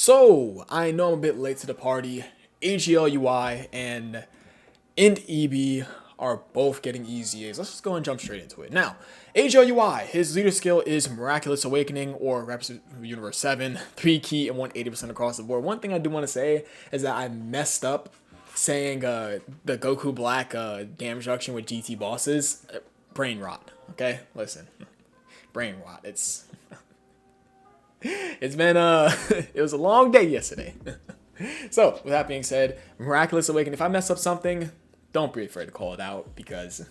So, I know I'm a bit late to the party. AGLUI and EB are both getting EZAs. Let's just go and jump straight into it. Now, AGLUI, his leader skill is Miraculous Awakening or Reps Universe 7, 3 key and 180% across the board. One thing I do want to say is that I messed up saying the Goku Black damage reduction with GT bosses. Brain rot, okay? Listen. Brain rot. It's been it was a long day yesterday. So with that being said, Miraculous Awakening. If I mess up something, don't be afraid to call it out because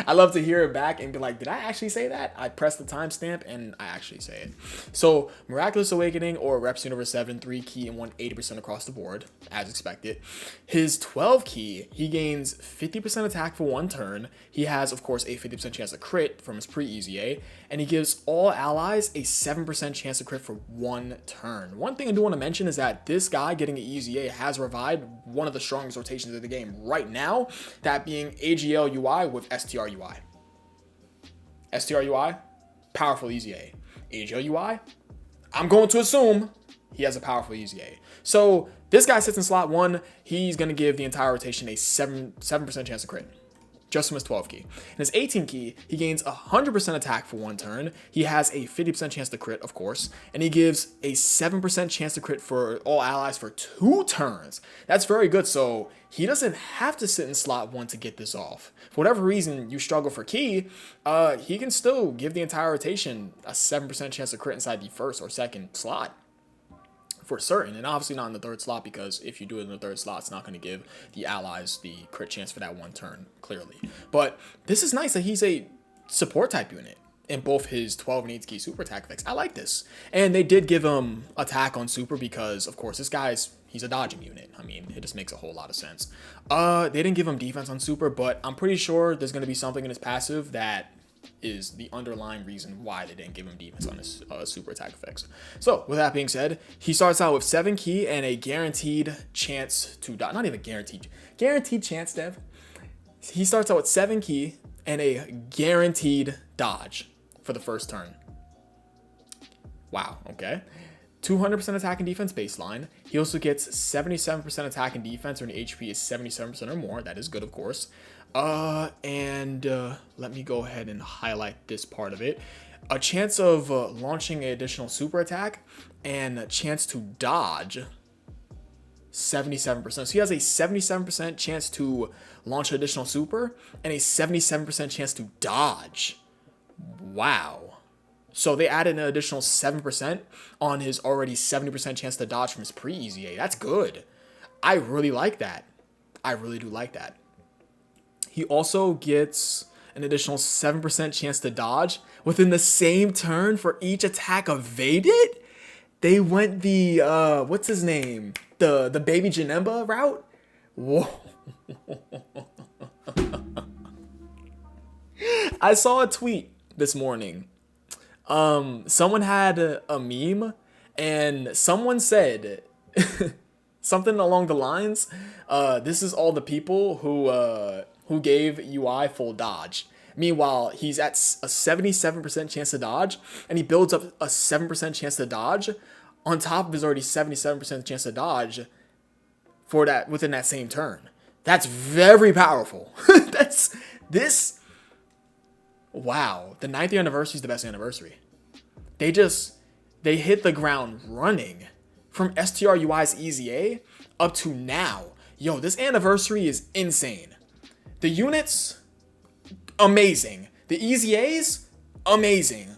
I love to hear it back and be like, did I actually say that? I press the timestamp and I actually say it. So Miraculous Awakening or Reps Universe 7, 3 key and 180% across the board, as expected. His 12 key, he gains 50% attack for 1 turn. He has, of course, a 50% chance to crit from his pre-EZA, and he gives all allies a 7% chance to crit for 1 turn. One thing I do want to mention is that this guy getting an EZA has revived one of the strongest rotations of the game right now, that being AGLUI with STRUI. STRUI, powerful EZA. AGLUI, I'm going to assume he has a powerful EZA. So this guy sits in slot 1. He's going to give the entire rotation a 7% chance to crit, just from his 12 key. In his 18 key, he gains 100% attack for 1 turn. He has a 50% chance to crit, of course, and he gives a 7% chance to crit for all allies for 2 turns. That's very good, so he doesn't have to sit in slot 1 to get this off. For whatever reason you struggle for key, he can still give the entire rotation a 7% chance to crit inside the first or second slot. For certain, and obviously not in the 3rd slot, because if you do it in the 3rd slot, it's not going to give the allies the crit chance for that 1 turn, clearly. But this is nice that he's a support type unit in both his 12 and 8 key super attack effects. I like this. And they did give him attack on super because, of course, this guy's, he's a dodging unit. I mean, it just makes a whole lot of sense. They didn't give him defense on super, but I'm pretty sure there's going to be something in his passive that is the underlying reason why they didn't give him defense on his super attack effects. So with that being said, he starts out with 7 key and a guaranteed chance to dodge. Not even guaranteed chance, Dev. He starts out with 7 key and a guaranteed dodge for the first turn. Wow, okay. 200% attack and defense baseline. He also gets 77% attack and defense when HP is 77% or more. That is good, of course. Let me go ahead and highlight this part of it. A chance of launching an additional super attack and a chance to dodge 77%. So he has a 77% chance to launch an additional super and a 77% chance to dodge. Wow. So they added an additional 7% on his already 70% chance to dodge from his pre-EZA. That's good. I really like that. I really do like that. He also gets an additional 7% chance to dodge within the same turn for each attack evaded. They went the, what's his name? The Baby Janemba route? Whoa. I saw a tweet this morning. Someone had a meme and someone said something along the lines, this is all the people who gave UI full dodge. Meanwhile, he's at a 77% chance to dodge, and he builds up a 7% chance to dodge on top of his already 77% chance to dodge for that within that same turn. That's very powerful. That's this. Wow, the 9th year anniversary is the best anniversary. They hit the ground running from STRUI's EZA up to now. Yo, this anniversary is insane. The units, amazing. The EZAs, amazing.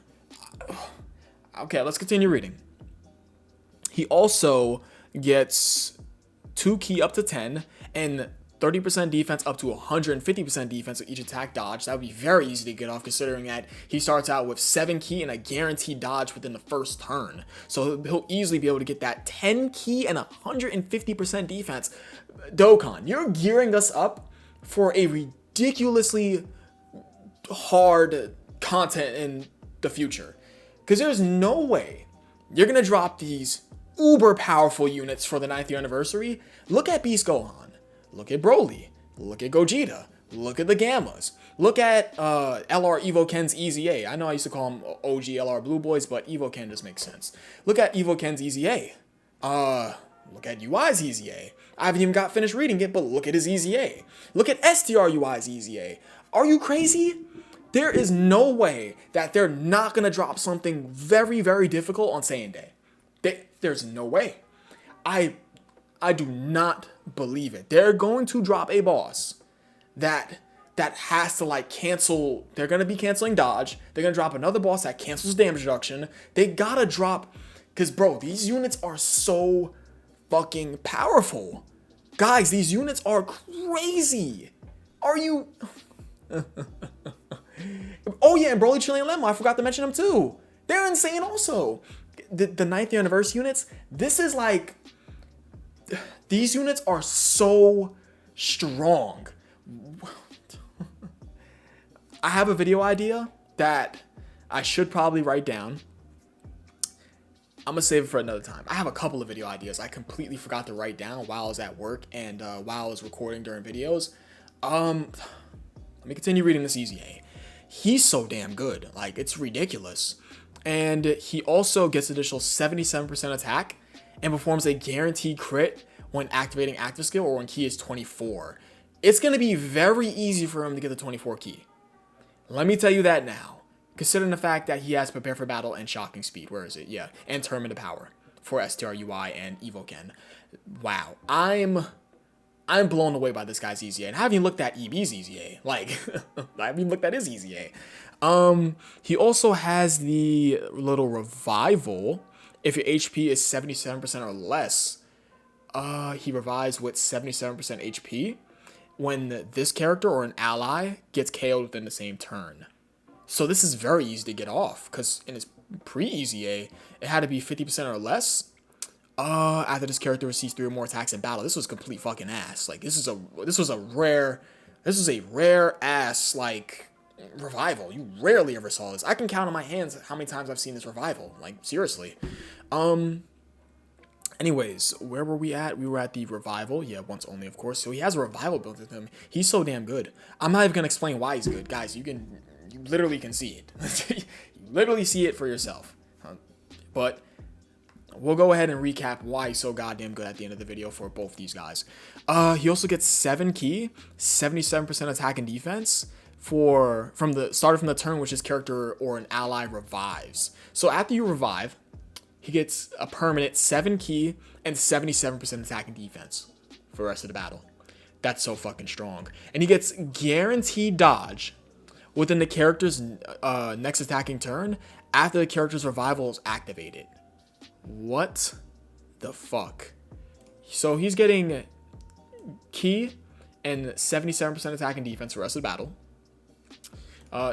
Okay, let's continue reading. He also gets 2 key up to 10 and 30% defense up to 150% defense with each attack dodge. That would be very easy to get off considering that he starts out with 7 key and a guaranteed dodge within the first turn. So he'll easily be able to get that 10 key and 150% defense. Dokkan, you're gearing us up for a ridiculously hard content in the future. Because there's no way you're going to drop these uber powerful units for the 9th year anniversary. Look at Beast Gohan. Look at Broly. Look at Gogeta. Look at the Gammas. Look at LR Evo Ken's EZA. I know I used to call him OG LR Blue Boys, but Evo Ken just makes sense. Look at Evo Ken's EZA. Look at UI's EZA. I haven't even got finished reading it, but look at his EZA. Look at STRUI's EZA. Are you crazy? There is no way that they're not going to drop something very, very difficult on Saiyan Day. There's no way. I do not believe it. They're going to drop a boss that has to like cancel. They're going to be canceling dodge. They're going to drop another boss that cancels damage reduction. They got to drop, because bro, these units are so fucking powerful. Guys, these units are crazy. Are you... Oh yeah, and Broly, Chili, and Lemma, I forgot to mention them too. They're insane also. The 9th anniversary units, this is like... These units are so strong. I have a video idea that I should probably write down. I'm gonna save it for another time. I have a couple of video ideas I completely forgot to write down while I was at work and while I was recording during videos. Let me continue reading this EZA. He's so damn good. Like, it's ridiculous. And he also gets additional 77% attack and performs a guaranteed crit when activating active skill or when key is 24. It's going to be very easy for him to get the 24 key. Let me tell you that now. Considering the fact that he has Prepare for Battle and Shocking Speed. Where is it? Yeah. And Term into Power for STRUI and Evo Ken. Wow. I'm blown away by this guy's EZA. And I haven't even looked at EB's EZA. Like, I haven't even looked at his EZA. He also has the little revival. If your HP is 77% or less, he revives with 77% HP when this character or an ally gets KO'd within the same turn. So this is very easy to get off, because in his pre-EZA, it had to be 50% or less. After this character receives 3 or more attacks in battle. This was complete fucking ass. Like, this was a rare ass, like, revival. You rarely ever saw this. I can count on my hands how many times I've seen this revival. Like, seriously. Anyways, where were we at? We were at the revival. Yeah, once only, of course. So he has a revival built into him. He's so damn good. I'm not even gonna explain why he's good. Guys, you literally can see it. You literally see it for yourself. But we'll go ahead and recap why he's so goddamn good at the end of the video for both these guys. He also gets 7 key, 77% attack and defense from the turn which his character or an ally revives. So after you revive, he gets a permanent 7 key and 77% attack and defense for the rest of the battle. That's so fucking strong. And he gets guaranteed dodge within the character's next attacking turn after the character's revival is activated. What the fuck? So he's getting key and 77% attack and defense for the rest of the battle.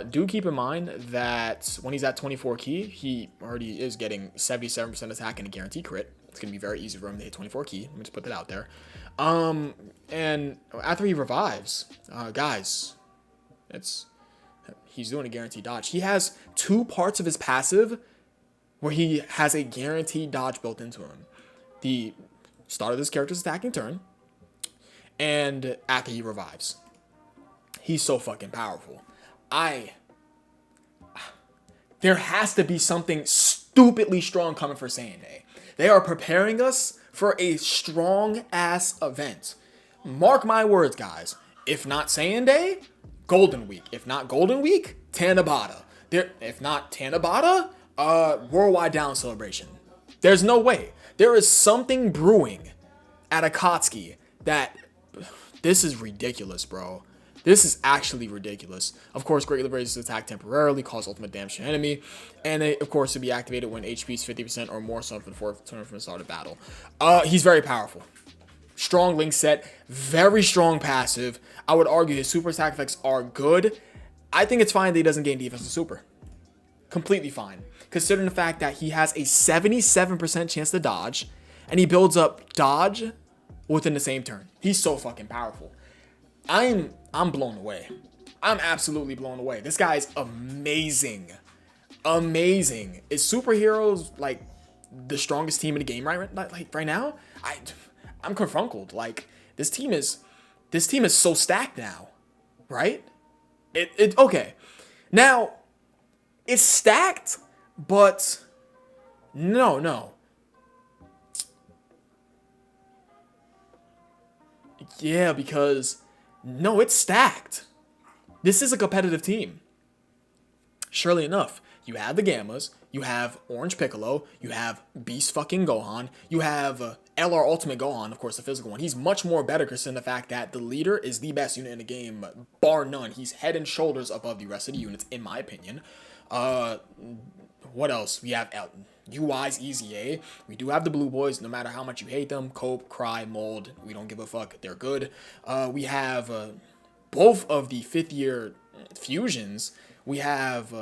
Do keep in mind that when he's at 24 key, he already is getting 77% attack and a guaranteed crit. It's going to be very easy for him to hit 24 key. Let me just put that out there. And after he revives, guys, he's doing a guaranteed dodge. He has 2 parts of his passive where he has a guaranteed dodge built into him. The start of this character's attacking turn, and after he revives. He's so fucking powerful. There has to be something stupidly strong coming for Saiyan Day. They are preparing us for a strong-ass event. Mark my words, guys. If not Saiyan Day, Golden Week. If not Golden Week, Tanabata. If not Tanabata, Worldwide Down Celebration. There's no way. There is something brewing at Akatsuki that... This is ridiculous, bro. This is actually ridiculous. Of course, greatly raises attack temporarily, cause ultimate damage to enemy, and they, of course, to be activated when HP is 50% or more, so for the 4th turn from the start of battle. He's very powerful. Strong link set, very strong passive. I would argue his super attack effects are good. I think it's fine that he doesn't gain defense with super. Completely fine. Considering the fact that he has a 77% chance to dodge, and he builds up dodge within the same turn. He's so fucking powerful. I'm blown away. I'm absolutely blown away. This guy's amazing. Amazing. Is superheroes like the strongest team in the game right now? I'm confronted. Like this team is so stacked now. right? Okay. Now, it's stacked, but no. Yeah, because no, it's stacked. This is a competitive team. Surely enough, you have the Gammas, you have Orange Piccolo, you have Beast fucking Gohan, you have LR Ultimate Gohan, of course, the physical one. He's much more better considering the fact that the leader is the best unit in the game, bar none. He's head and shoulders above the rest of the units, in my opinion. What else? We have UI's EZA. We do have the Blue Boys, no matter how much you hate them. Cope, Cry, Mold, we don't give a fuck. They're good. We have both of the 5th year fusions. We have,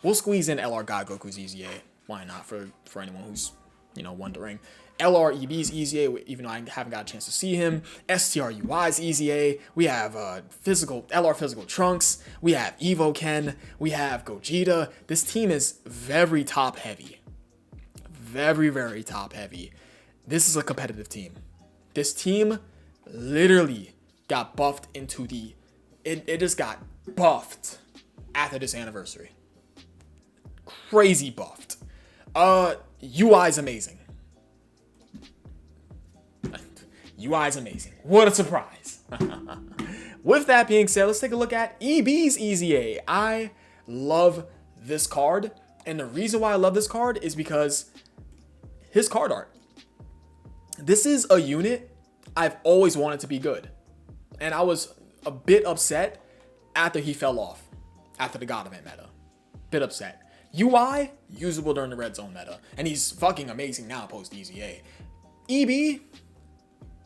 we'll squeeze in LR God Goku's EZA. Why not? For anyone who's, wondering. LR EB's EZA, even though I haven't got a chance to see him. STRUI's EZA. We have LR Physical Trunks. We have Evo Ken. We have Gogeta. This team is very top heavy. Very, very top heavy. This is a competitive team. This team literally got buffed into the... It just got buffed after this anniversary. Crazy buffed. UI is amazing. UI is amazing. What a surprise. With that being said, let's take a look at EB's EZA. I love this card. And the reason why I love this card is because his card art. This is a unit I've always wanted to be good. And I was a bit upset after he fell off. After the God Event meta. Bit upset. UI, usable during the Red Zone meta. And he's fucking amazing now post EZA. EB,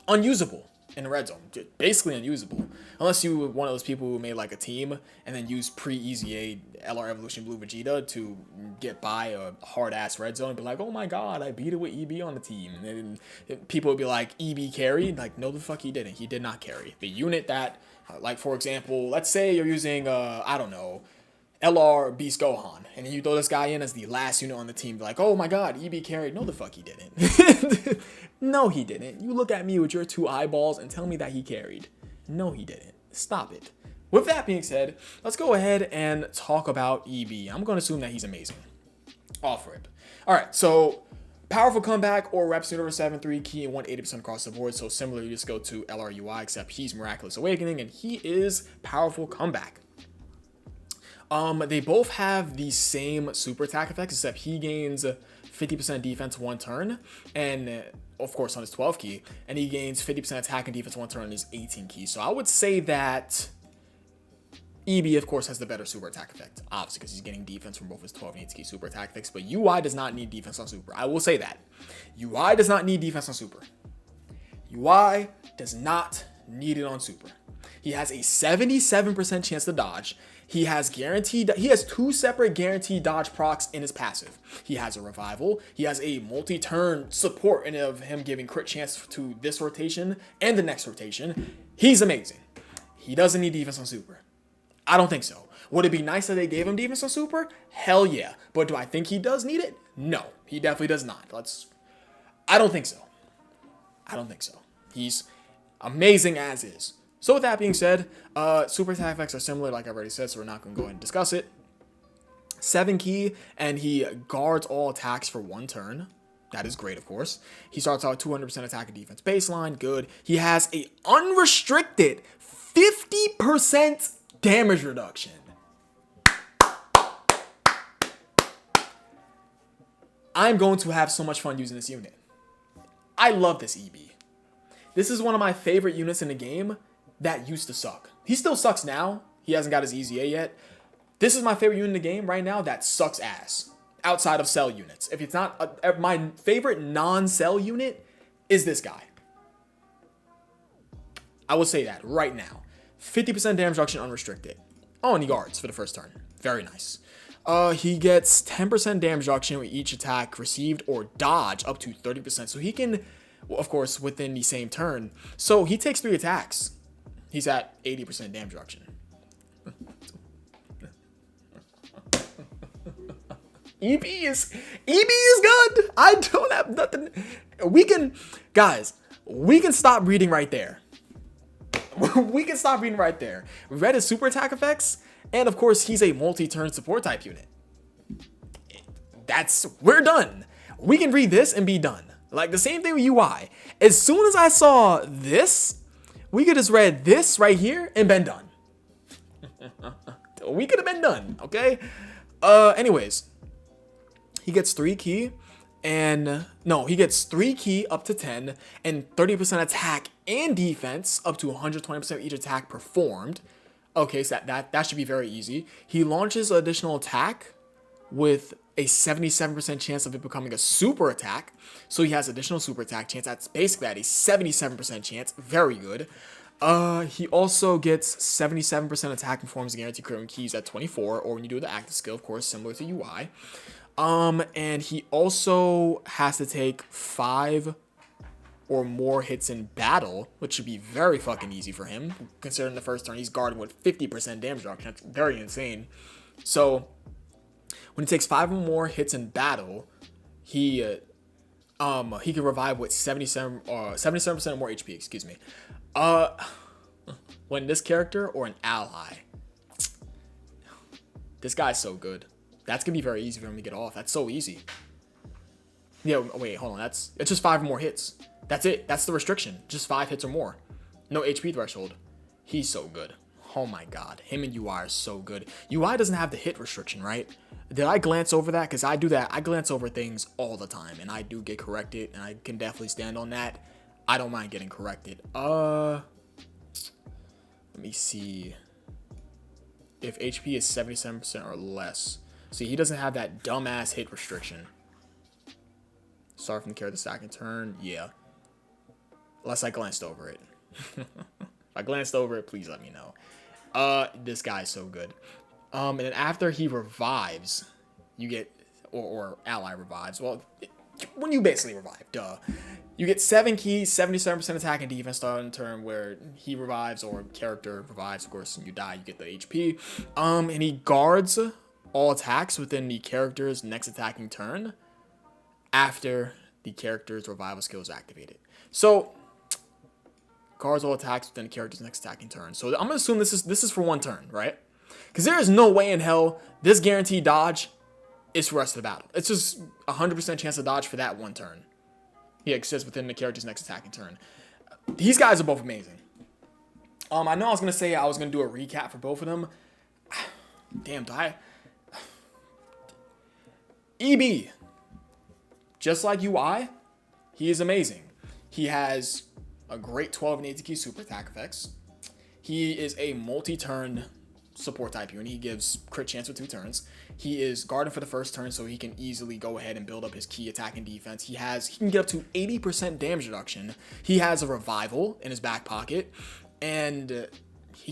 unusable in the Red Zone. Basically unusable. Unless you were one of those people who made like a team and then used pre-EZA LR Evolution Blue Vegeta to get by a hard-ass Red Zone and be like, oh my god, I beat it with EB on the team. And then people would be like, EB carried? Like, no the fuck he didn't. He did not carry. The unit that, like for example, let's say you're using, I don't know, LR Beast Gohan, and you throw this guy in as the last unit on the team, be like, oh my god, EB carried. No the fuck he didn't. No he didn't. You look at me with your 2 eyeballs and tell me that he carried. No he didn't. Stop it. With that being said, let's go ahead and talk about EB. I'm going to assume that he's amazing. Off rip. Alright, so powerful comeback or reps over 7-3 key and 180% across the board. So similar, you just go to LRUI, except he's Miraculous Awakening and he is powerful comeback. They both have the same super attack effects, except he gains 50% defense 1 turn, and of course on his 12 key, and he gains 50% attack and defense 1 turn on his 18 key. So I would say that EB, of course, has the better super attack effect, obviously, because he's getting defense from both his 12 and 18 key super attack effects, but UI does not need defense on super. I will say that. UI does not need defense on super. UI does not need it on super. He has a 77% chance to dodge. He has 2 separate guaranteed dodge procs in his passive. He has a revival. He has a multi-turn support in of him giving crit chance to this rotation and the next rotation. He's amazing. He doesn't need defense on super. I don't think so. Would it be nice that they gave him defense on super? Hell yeah. But do I think he does need it? No, he definitely does not. I don't think so. I don't think so. He's amazing as is. So with that being said, super attack effects are similar, like I've already said, so we're not going to go ahead and discuss it. 7 key, and he guards all attacks for 1 turn. That is great, of course. He starts out 200% attack and defense baseline, good. He has a unrestricted 50% damage reduction. I'm going to have so much fun using this unit. I love this EB. This is one of my favorite units in the game that used to suck. He still sucks now. He hasn't got his EZA yet. This is my favorite unit in the game right now that sucks ass. Outside of Cell units. If it's not, my favorite non-Cell unit is this guy. I will say that right now. 50% damage reduction unrestricted. Oh, and he guards for the first turn. Very nice. He gets 10% damage reduction with each attack received or dodge up to 30%. So he can, well, of course, within the same turn. So he takes 3 attacks. He's at 80% damage reduction. EB is good. I don't have nothing. We can stop reading right there. We can stop reading right there. We read his super attack effects, and of course, he's a multi-turn support type unit. We're done. We can read this and be done. Like the same thing with UI. As soon as I saw this, we could just read this right here and been done. We could have been done, okay? Anyways, he gets 3 key and no, he gets 3 key up to 10 and 30% attack and defense up to 120% of each attack performed. Okay, so that should be very easy. He launches additional attack with a 77% chance of it becoming a super attack. So he has additional super attack chance. That's basically at a 77% chance. Very good. He also gets 77% attack and performs guaranteed crit when keys at 24, or when you do the active skill, of course, similar to UI. And he also has to take 5 or more hits in battle, which should be very fucking easy for him, considering the first turn he's guarding with 50% damage reduction. That's very insane. So when he takes 5 or more hits in battle, he can revive with 77% or more HP, excuse me. When this character or an ally, this guy's so good. That's gonna be very easy for him to get off. That's so easy. Yeah, wait, hold on. It's just 5 more hits. That's it. That's the restriction. Just 5 hits or more. No HP threshold. He's so good. Oh my god. Him and UI are so good. UI doesn't have the hit restriction, right? Did I glance over that? Because I do that. I glance over things all the time, and I do get corrected, and I can definitely stand on that. I don't mind getting corrected. Let me see. If HP is 77% or less. See, he doesn't have that dumbass hit restriction. Start from the character second turn. Yeah. Unless I glanced over it. If I glanced over it, please let me know. This guy's so good. And then after he revives, you get, or ally revives. Well, when you basically revive, duh. You get 7 keys, 77% attack and defense starting turn where he revives or character revives. Of course, when you die, you get the HP. And he guards all attacks within the character's next attacking turn after the character's revival skill is activated. So, guards all attacks within the character's next attacking turn. So I'm gonna assume this is for 1 turn, right? Because there is no way in hell this guaranteed dodge is for the rest of the battle. It's just 100% chance to dodge for that 1 turn. He exists within the character's next attacking turn. These guys are both amazing. I know I was gonna say I was gonna do a recap for both of them. Damn, do I? EB, just like UI, he is amazing. He has a great 12 and 80 super attack effects. He is a multi-turn support type unit. He gives crit chance for 2 turns. He is guarded for the first turn, so he can easily go ahead and build up his key attack and defense. He can get up to 80% damage reduction. He has a revival in his back pocket, and he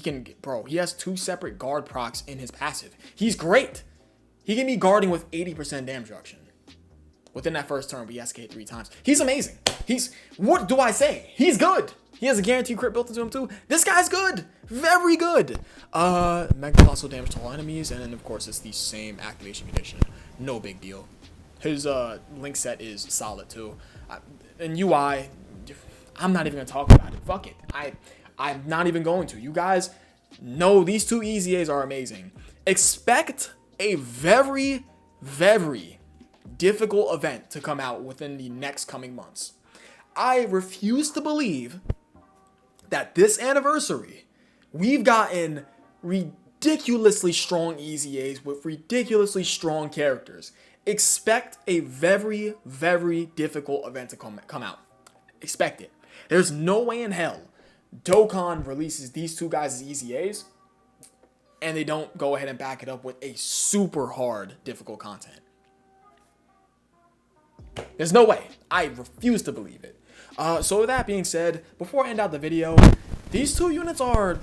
has 2 separate guard procs in his passive. He's great. He can be guarding with 80% damage reduction within that first turn, but he has to hit 3 times. He's amazing. What do I say? He's good. He has a guaranteed crit built into him too. This guy's good. Very good. Mega colossal damage to all enemies, and then of course it's the same activation condition. No big deal. His link set is solid too. And UI, I'm not even gonna talk about it. Fuck it. I'm not even going to. You guys know these 2 EZAs are amazing. Expect a very, very difficult event to come out within the next coming months. I refuse to believe that this anniversary, we've gotten ridiculously strong EZAs with ridiculously strong characters. Expect a very, very difficult event to come out. Expect it. There's no way in hell Dokkan releases these 2 guys as EZAs and they don't go ahead and back it up with a super hard, difficult content. There's no way. I refuse to believe it. So with that being said, before I end out the video, these 2 units are,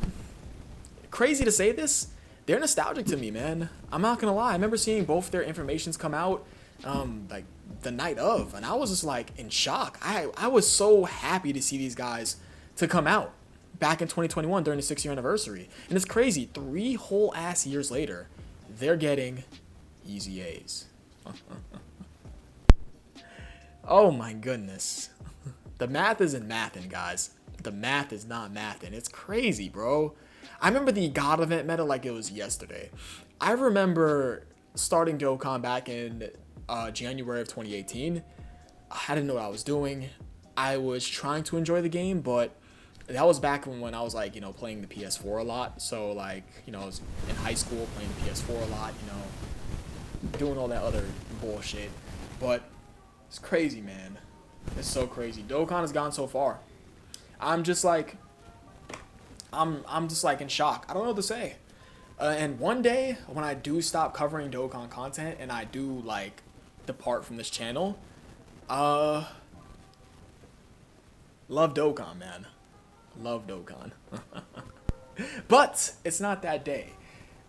crazy to say this, they're nostalgic to me, man. I'm not gonna lie. I remember seeing both their informations come out like the night of, and I was just like in shock. I was so happy to see these guys to come out back in 2021 during the 6-year anniversary. And it's crazy, 3 whole ass years later, they're getting EZAs. Oh my goodness. The math isn't mathin', guys. the math is not math, and it's crazy, bro. I remember the God event meta like it was yesterday. I remember starting Dokkan back in January of 2018. I didn't know what I was doing. I was trying to enjoy the game, but that was back when I was like, playing the PS4 a lot. So like, I was in high school playing the PS4 a lot, doing all that other bullshit. But it's crazy, man. It's so crazy. Dokkan has gone so far. I'm just like in shock. I don't know what to say. And one day when I do stop covering Dokkan content and I do like depart from this channel, love Dokkan, man. Love Dokkan. But it's not that day.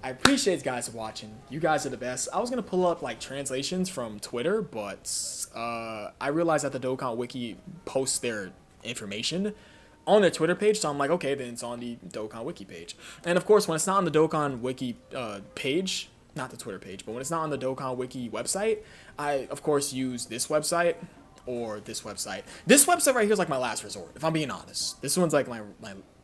I appreciate you guys watching. You guys are the best. I was gonna pull up like translations from Twitter, but I realized that the Dokkan Wiki posts their information on their Twitter page, so I'm like, okay, then it's on the Dokkan Wiki page. And of course, when it's not on the Dokkan Wiki page, not the Twitter page, but when it's not on the Dokkan Wiki website, I of course use this website or this website. This website right here is like my last resort, if I'm being honest. This one's like my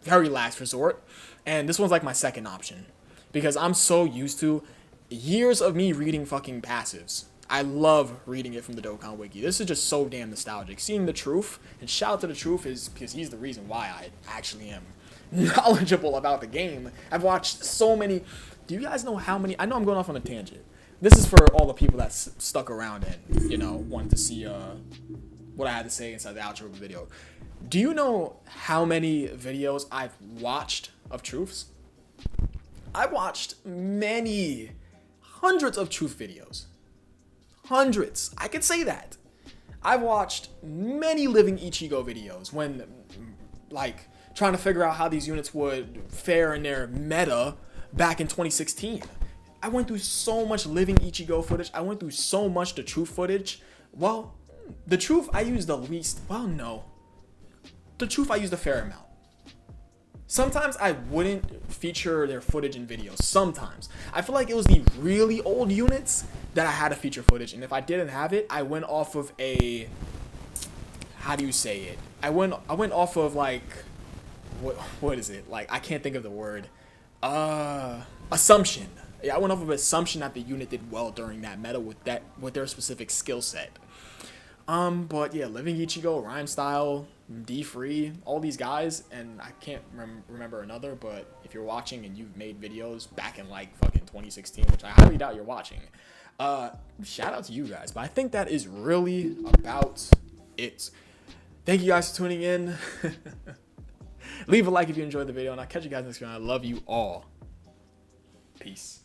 very last resort, and this one's like my second option. Because I'm so used to years of me reading fucking passives. I love reading it from the Dokkan Wiki. This is just so damn nostalgic. Seeing the truth, and shout out to the truth is because he's the reason why I actually am knowledgeable about the game. I've watched so many. Do you guys know how many? I know I'm going off on a tangent. This is for all the people that stuck around and, wanted to see what I had to say inside the outro of the video. Do you know how many videos I've watched of truths? I watched many, hundreds of truth videos. Hundreds. I could say that. I've watched many Living Ichigo videos when, like, trying to figure out how these units would fare in their meta back in 2016. I went through so much Living Ichigo footage. I went through so much the truth footage. Well, the truth I used the least. Well, no. The truth I used a fair amount. Sometimes I wouldn't feature their footage in videos. Sometimes. I feel like it was the really old units that I had to feature footage. And if I didn't have it, I went off of a... How do you say it? I went off of like... What is it? Like, I can't think of the word. Assumption. Yeah, I went off of assumption that the unit did well during that meta with their specific skill set. But yeah, Living Ichigo, Rhyme Style, D-Free, all these guys, and I can't remember another, but if you're watching and you've made videos back in like fucking 2016, which I highly doubt you're watching, shout out to you guys. But I think that is really about it. Thank you guys for tuning in. Leave a like if you enjoyed the video, and I'll catch you guys next time. I love you all. Peace.